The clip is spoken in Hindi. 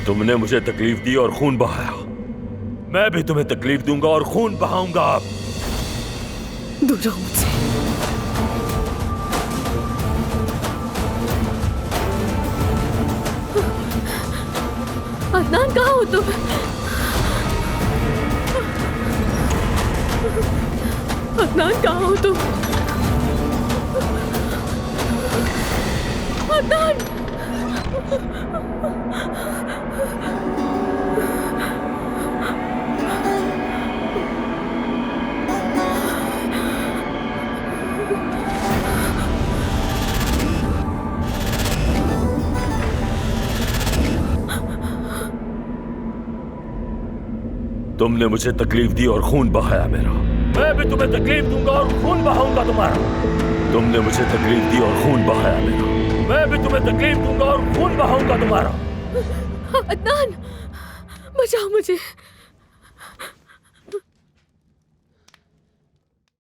तुमने मुझे तकलीफ दी और खून बहाया, मैं भी तुम्हें तकलीफ दूंगा और खून बहाऊंगा। आप दूर रहो मुझसे। अदनान, कहाँ हो तुम? अदनान, कहाँ हो तुम? अदनान! तुमने मुझे तकलीफ दी और खून बहाया मेरा, मैं भी तुम्हें तकलीफ दूंगा और खून बहाऊंगा तुम्हारा। तुमने मुझे तकलीफ दी और खून बहाया मेरा, मैं भी तुम्हें तकलीफ दूंगा और खून बहाऊंगा तुम्हारा। अदनान, बचाओ मुझे।